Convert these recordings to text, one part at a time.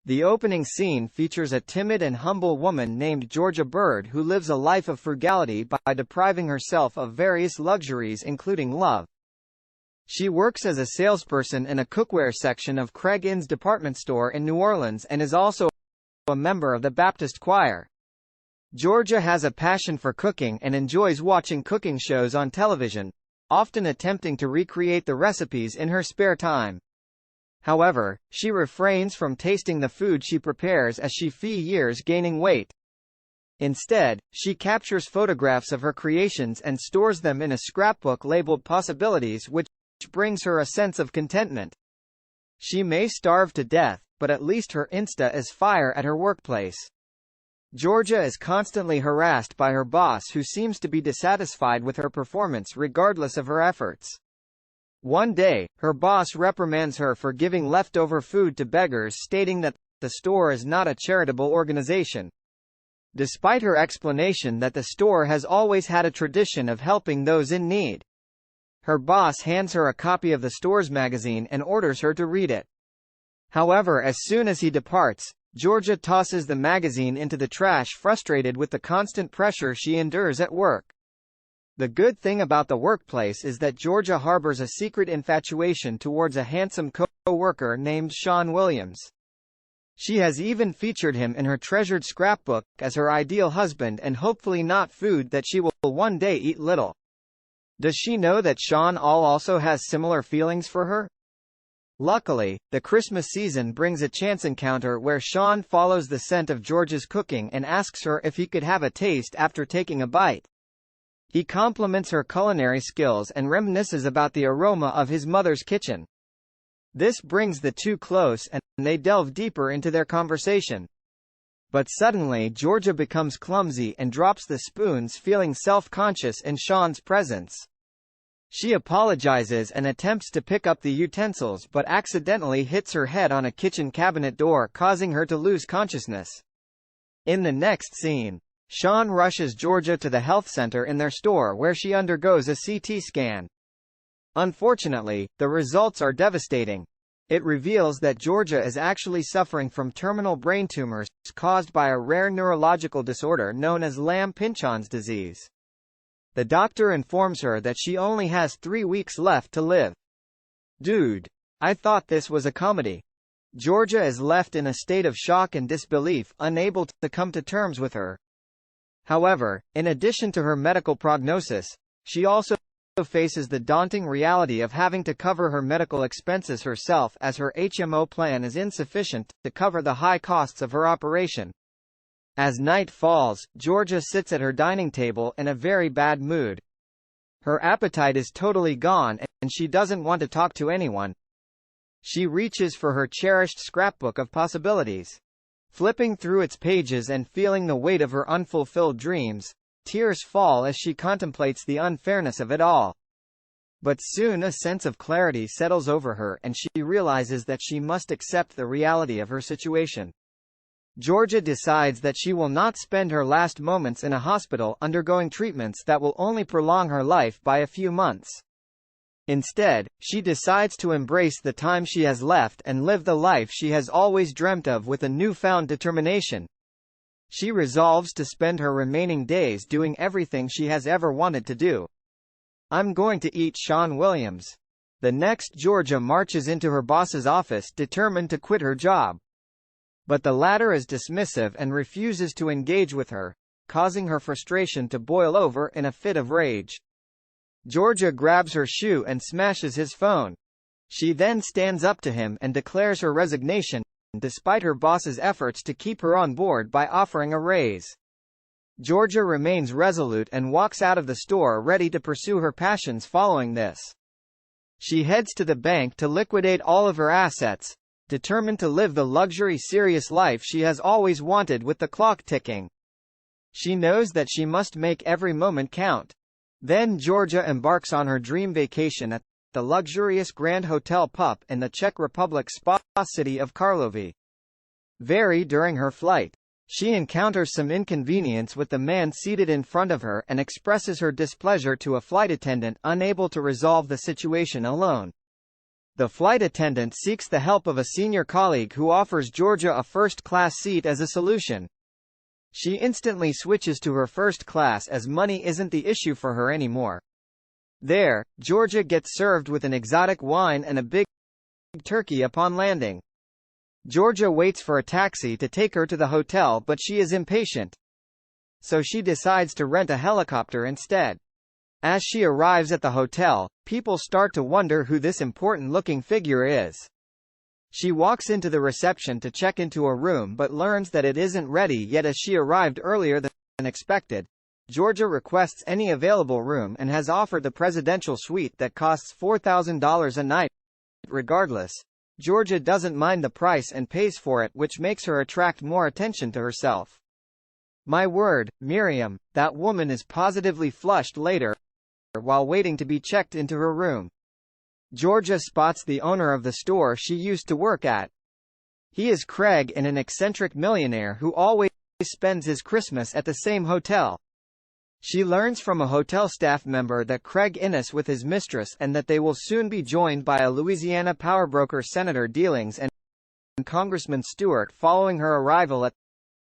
The opening scene features a timid and humble woman named Georgia Bird who lives a life of frugality by depriving herself of various luxuries including love. She works as a salesperson in a cookware section of Craig Inn's department store in New Orleans and is also a member of the Baptist choir. Georgia has a passion for cooking and enjoys watching cooking shows on television, often attempting to recreate the recipes in her spare time. However, she refrains from tasting the food she prepares as she fears gaining weight. Instead, she captures photographs of her creations and stores them in a scrapbook labeled Possibilities, which brings her a sense of contentment. She may starve to death, but at least her Insta is fire at her workplace. Georgia is constantly harassed by her boss who seems to be dissatisfied with her performance regardless of her efforts. One day, her boss reprimands her for giving leftover food to beggars, stating that the store is not a charitable organization. Despite her explanation that the store has always had a tradition of helping those in need. Her boss hands her a copy of the store's magazine and orders her to read it. However, as soon as he departs, Georgia tosses the magazine into the trash, frustrated with the constant pressure she endures at work. The good thing about the workplace is that Georgia harbors a secret infatuation towards a handsome co-worker named Sean Williams. She has even featured him in her treasured scrapbook as her ideal husband and hopefully not food that she will one day eat little. Does she know that Sean also has similar feelings for her? Luckily, the Christmas season brings a chance encounter where Sean follows the scent of Georgia's cooking and asks her if he could have a taste after taking a bite. He compliments her culinary skills and reminisces about the aroma of his mother's kitchen. This brings the two close and they delve deeper into their conversation. But suddenly Georgia becomes clumsy and drops the spoons, feeling self-conscious in Sean's presence. She apologizes and attempts to pick up the utensils but accidentally hits her head on a kitchen cabinet door, causing her to lose consciousness. In the next scene, Sean rushes Georgia to the health center in their store where she undergoes a CT scan. Unfortunately, the results are devastating. It reveals that Georgia is actually suffering from terminal brain tumors caused by a rare neurological disorder known as Lamb-Pinchon's disease. The doctor informs her that she only has 3 weeks left to live. Dude. I thought this was a comedy. Georgia is left in a state of shock and disbelief, unable to come to terms with her. However, in addition to her medical prognosis, she also faces the daunting reality of having to cover her medical expenses herself as her HMO plan is insufficient to cover the high costs of her operation. As night falls, Georgia sits at her dining table in a very bad mood. Her appetite is totally gone and she doesn't want to talk to anyone. She reaches for her cherished scrapbook of possibilities. Flipping through its pages and feeling the weight of her unfulfilled dreams, tears fall as she contemplates the unfairness of it all. But soon a sense of clarity settles over her and she realizes that she must accept the reality of her situation. Georgia decides that she will not spend her last moments in a hospital undergoing treatments that will only prolong her life by a few months. Instead, she decides to embrace the time she has left and live the life she has always dreamt of with a newfound determination. She resolves to spend her remaining days doing everything she has ever wanted to do. I'm going to eat Sean Williams. The next, Georgia marches into her boss's office determined to quit her job. But the latter is dismissive and refuses to engage with her, causing her frustration to boil over in a fit of rage. Georgia grabs her shoe and smashes his phone. She then stands up to him and declares her resignation, despite her boss's efforts to keep her on board by offering a raise. Georgia remains resolute and walks out of the store ready to pursue her passions following this. She heads to the bank to liquidate all of her assets, determined to live the luxury serious life she has always wanted with the clock ticking. She knows that she must make every moment count. Then Georgia embarks on her dream vacation at the luxurious Grand Hotel Pup in the Czech Republic spa city of Karlovy Vary. During her flight, she encounters some inconvenience with the man seated in front of her and expresses her displeasure to a flight attendant unable to resolve the situation alone. The flight attendant seeks the help of a senior colleague who offers Georgia a first-class seat as a solution. She instantly switches to her first class as money isn't the issue for her anymore. There, Georgia gets served with an exotic wine and a big turkey upon landing. Georgia waits for a taxi to take her to the hotel, but she is impatient. So she decides to rent a helicopter instead. As she arrives at the hotel, people start to wonder who this important-looking figure is. She walks into the reception to check into a room but learns that it isn't ready yet as she arrived earlier than expected. Georgia requests any available room and has offered the presidential suite that costs $4,000 a night. Regardless, Georgia doesn't mind the price and pays for it, which makes her attract more attention to herself. My word, Miriam, that woman is positively flushed later while waiting to be checked into her room. Georgia spots the owner of the store she used to work at. He is Craig, and an eccentric millionaire who always spends his Christmas at the same hotel. She learns from a hotel staff member that Craig is with his mistress and that they will soon be joined by a Louisiana powerbroker, Senator Dealings, and Congressman Stewart following her arrival at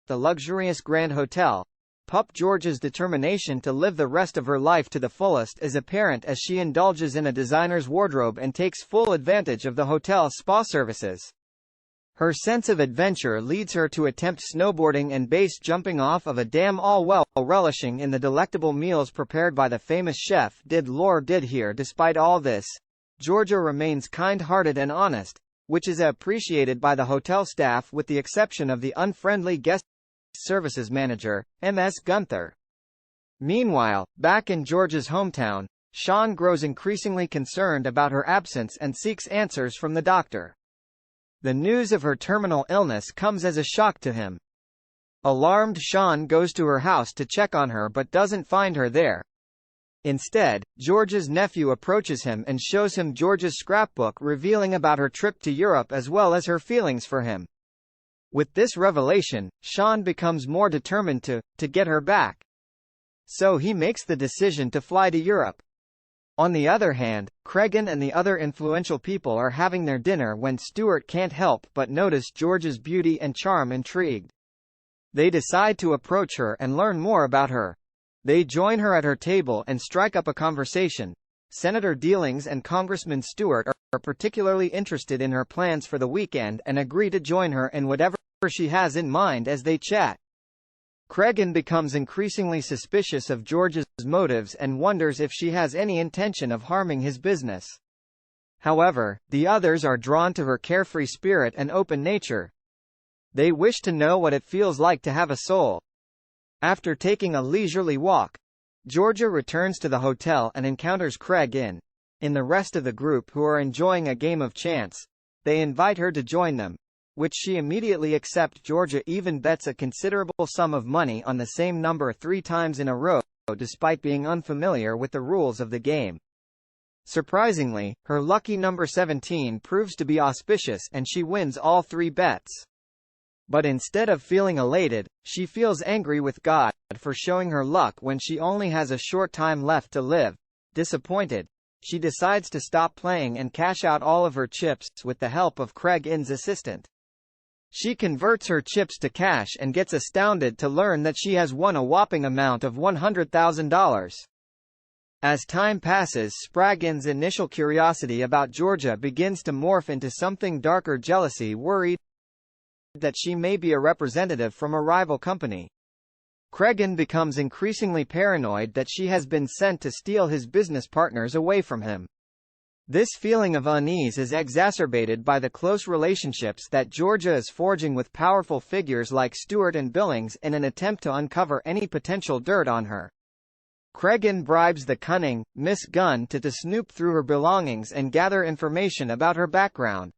the luxurious Grand Hotel. Pup Georgia's determination to live the rest of her life to the fullest is apparent as she indulges in a designer's wardrobe and takes full advantage of the hotel's spa services. Her sense of adventure leads her to attempt snowboarding and base jumping off of a dam, all while relishing in the delectable meals prepared by the famous chef Did here. Despite all this, Georgia remains kind-hearted and honest, which is appreciated by the hotel staff with the exception of the unfriendly guest services manager, Ms. Gunther. Meanwhile, back in Georgia's hometown, Sean grows increasingly concerned about her absence and seeks answers from the doctor. The news of her terminal illness comes as a shock to him. Alarmed, Sean goes to her house to check on her but doesn't find her there. Instead, Georgia's nephew approaches him and shows him Georgia's scrapbook revealing about her trip to Europe as well as her feelings for him. With this revelation, Sean becomes more determined to get her back. So he makes the decision to fly to Europe. On the other hand, Cregan and the other influential people are having their dinner when Stewart can't help but notice Georgia's beauty and charm. Intrigued, they decide to approach her and learn more about her. They join her at her table and strike up a conversation. Senator Dealings and Congressman Stewart are particularly interested in her plans for the weekend and agree to join her in whatever she has in mind as they chat. Cregan becomes increasingly suspicious of Georgia's motives and wonders if she has any intention of harming his business. However, the others are drawn to her carefree spirit and open nature. They wish to know what it feels like to have a soul. After taking a leisurely walk, Georgia returns to the hotel and encounters Craig in the rest of the group who are enjoying a game of chance. They invite her to join them, which she immediately accepts. Georgia even bets a considerable sum of money on the same number 3 times in a row, despite being unfamiliar with the rules of the game. Surprisingly, her lucky number 17 proves to be auspicious and she wins all 3 bets. But instead of feeling elated, she feels angry with God for showing her luck when she only has a short time left to live. Disappointed, she decides to stop playing and cash out all of her chips with the help of Craig's assistant. She converts her chips to cash and gets astounded to learn that she has won a whopping amount of $100,000. As time passes, Spraggins' initial curiosity about Georgia begins to morph into something darker: jealousy, worried that she may be a representative from a rival company. Cregan becomes increasingly paranoid that she has been sent to steal his business partners away from him. This feeling of unease is exacerbated by the close relationships that Georgia is forging with powerful figures like Stewart and Billings in an attempt to uncover any potential dirt on her. Cregan bribes the cunning Miss Gunn to snoop through her belongings and gather information about her background.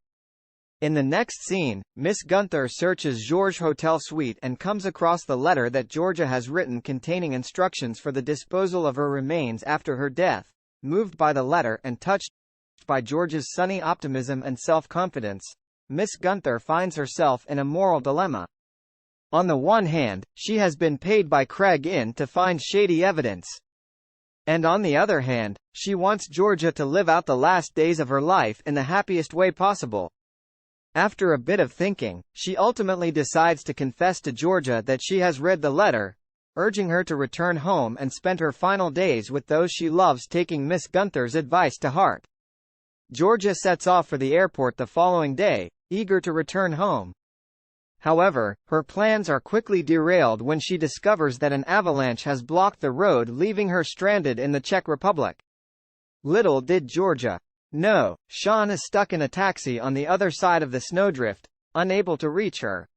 In the next scene, Miss Gunther searches George's hotel suite and comes across the letter that Georgia has written containing instructions for the disposal of her remains after her death. Moved by the letter and touched by George's sunny optimism and self-confidence, Miss Gunther finds herself in a moral dilemma. On the one hand, she has been paid by Craig to find shady evidence. And on the other hand, she wants Georgia to live out the last days of her life in the happiest way possible. After a bit of thinking, she ultimately decides to confess to Georgia that she has read the letter, urging her to return home and spend her final days with those she loves, taking Miss Gunther's advice to heart. Georgia sets off for the airport the following day, eager to return home. However, her plans are quickly derailed when she discovers that an avalanche has blocked the road, leaving her stranded in the Czech Republic. Little did Georgia know, Sean is stuck in a taxi on the other side of the snowdrift, unable to reach her.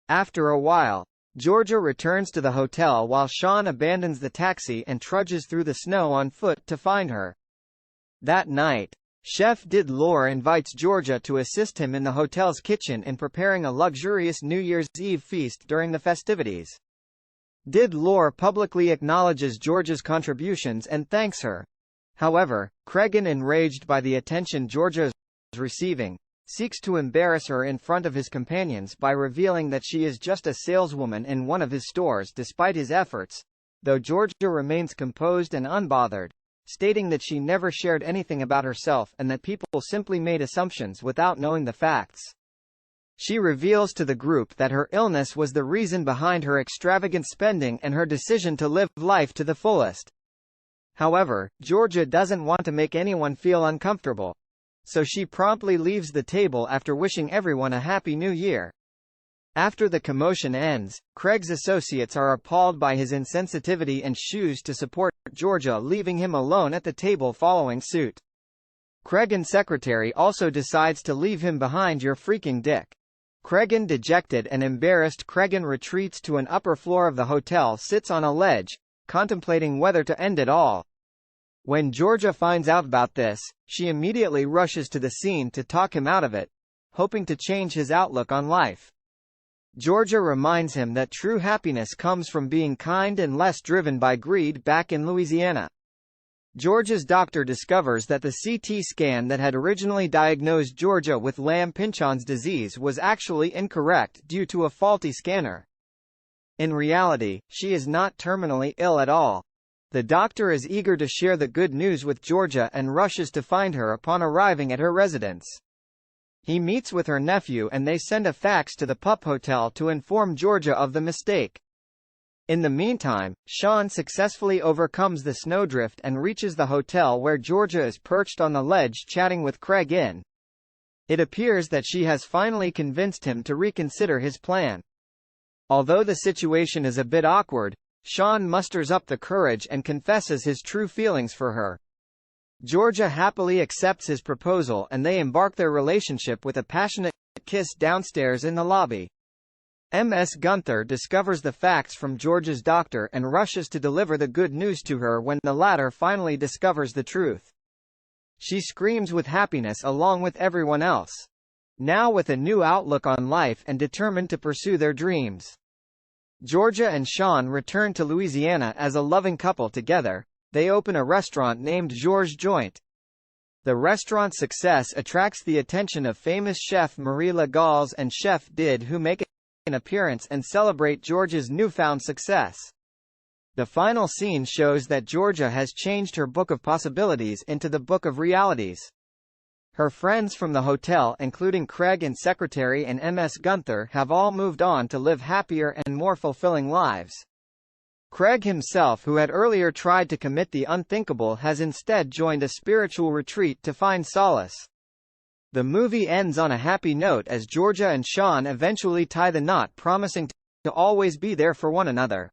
After a while, Georgia returns to the hotel while Sean abandons the taxi and trudges through the snow on foot to find her. That night, Chef Did Lore invites Georgia to assist him in the hotel's kitchen in preparing a luxurious New Year's Eve feast during the festivities. Did Lore publicly acknowledges Georgia's contributions and thanks her. However, Cregan, enraged by the attention Georgia is receiving, seeks to embarrass her in front of his companions by revealing that she is just a saleswoman in one of his stores despite his efforts, though Georgia remains composed and unbothered, stating that she never shared anything about herself and that people simply made assumptions without knowing the facts. She reveals to the group that her illness was the reason behind her extravagant spending and her decision to live life to the fullest. However, Georgia doesn't want to make anyone feel uncomfortable, so she promptly leaves the table after wishing everyone a Happy New Year. After the commotion ends, Craig's associates are appalled by his insensitivity and choose to support Georgia, leaving him alone at the table following suit. Cregan's secretary also decides to leave him behind. You're freaking dick. Cregan, dejected and embarrassed, Cregan retreats to an upper floor of the hotel, sits on a ledge, contemplating whether to end it all. When Georgia finds out about this, she immediately rushes to the scene to talk him out of it, hoping to change his outlook on life. Georgia reminds him that true happiness comes from being kind and less driven by greed. Back in Louisiana, Georgia's doctor discovers that the CT scan that had originally diagnosed Georgia with Lamb-Pinchon's disease was actually incorrect due to a faulty scanner. In reality, she is not terminally ill at all. The doctor is eager to share the good news with Georgia and rushes to find her upon arriving at her residence. He meets with her nephew and they send a fax to the Pup Hotel to inform Georgia of the mistake. In the meantime, Sean successfully overcomes the snowdrift and reaches the hotel where Georgia is perched on the ledge chatting with Cregan. It appears that she has finally convinced him to reconsider his plan. Although the situation is a bit awkward, Sean musters up the courage and confesses his true feelings for her. Georgia happily accepts his proposal and they embark their relationship with a passionate kiss downstairs in the lobby. Ms. Gunther discovers the facts from Georgia's doctor and rushes to deliver the good news to her when the latter finally discovers the truth. She screams with happiness along with everyone else, now with a new outlook on life and determined to pursue their dreams. Georgia and Sean return to Louisiana as a loving couple together. They open a restaurant named Georges Joint. The restaurant's success attracts the attention of famous chef Marie Legals and Chef Did, who make an appearance and celebrate Georgia's newfound success. The final scene shows that Georgia has changed her book of possibilities into the book of realities. Her friends from the hotel, including Craig and secretary and Ms. Gunther, have all moved on to live happier and more fulfilling lives. Craig himself, who had earlier tried to commit the unthinkable, has instead joined a spiritual retreat to find solace. The movie ends on a happy note as Georgia and Sean eventually tie the knot, promising to always be there for one another.